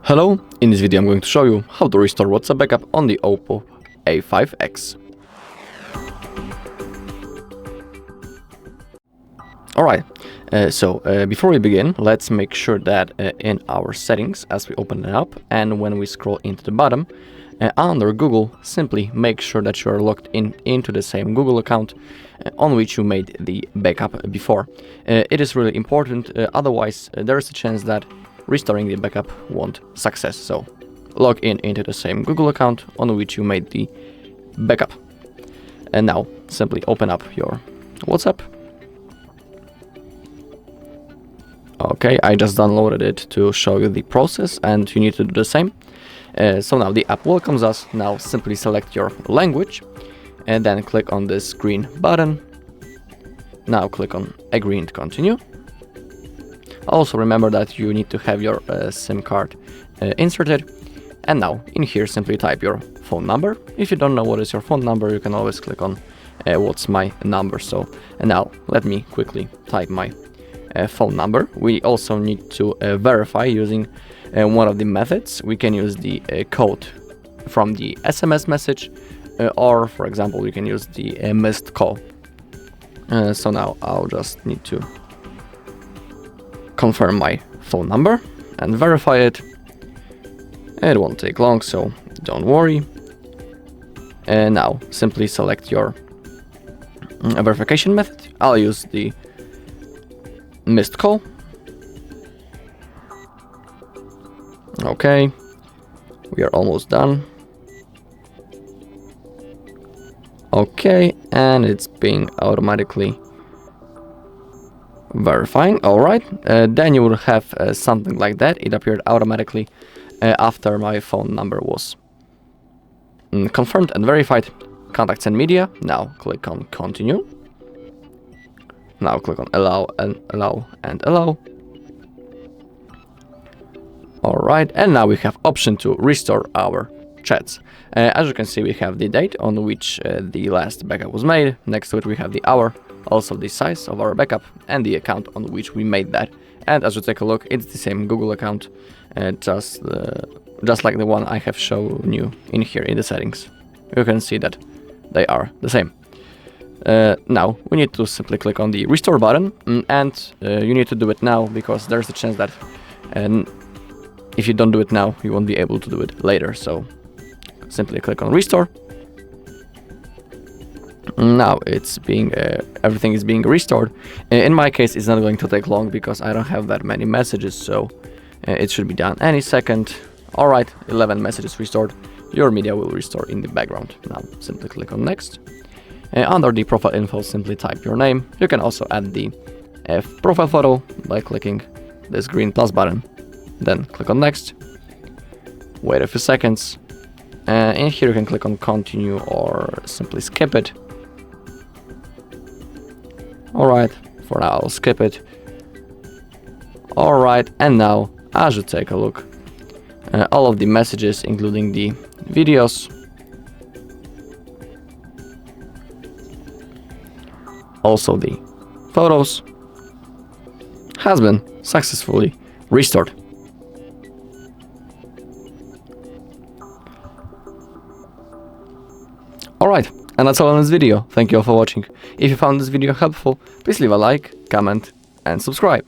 Hello, in this video I'm going to show you how to restore WhatsApp backup on the OPPO A5x. Alright, so before we begin, let's make sure that in our settings, as we open it up and when we scroll into the bottom, under Google, simply make sure that you are logged into the same Google account on which you made the backup before. It is really important, otherwise there is a chance that restoring the backup won't success. So log into the same Google account on which you made the backup. And now simply open up your WhatsApp. Okay, I just downloaded it to show you the process and you need to do the same. So now the app welcomes us. Now simply select your language and then click on this green button. Now click on agree and continue. Also remember that you need to have your SIM card inserted. And now in here simply type your phone number. If you don't know what is your phone number, you can always click on what's my number. So and now let me quickly type my phone number. We also need to verify using one of the methods. We can use the code from the SMS message or for example you can use the missed call. So now I'll just need to confirm my phone number and verify it. It won't take long, so don't worry. And now simply select your verification method. I'll use the missed call. Okay, we are almost done. Okay, and it's being automatically verifying. All right, then you will have something like that. It appeared automatically after my phone number was confirmed and verified. Contacts and media. Now click on continue. Now click on allow and allow and allow. All right, and now we have option to restore our chats. As you can see, we have the date on which the last backup was made. Next to it we have the hour, also the size of our backup and the account on which we made that. And as you take a look, it's the same Google account, just like the one I have shown you in here in the settings. You can see that they are the same. Now we need to simply click on the restore button, and you need to do it now because there's a chance that if you don't do it now, you won't be able to do it later. So simply click on restore. Now it's being everything is being restored. In my case, it's not going to take long because I don't have that many messages, so it should be done any second. All right, 11 messages restored. Your media will restore in the background. Now simply click on next. Under the profile info, simply type your name. You can also add the profile photo by clicking this green plus button. Then click on next. Wait a few seconds. In here you can click on continue or simply skip it. Alright, for now I'll skip it. Alright, and now as you take a look, all of the messages including the videos, also the photos, has been successfully restored. Alright, and that's all in this video. Thank you all for watching. If you found this video helpful, please leave a like, comment and subscribe.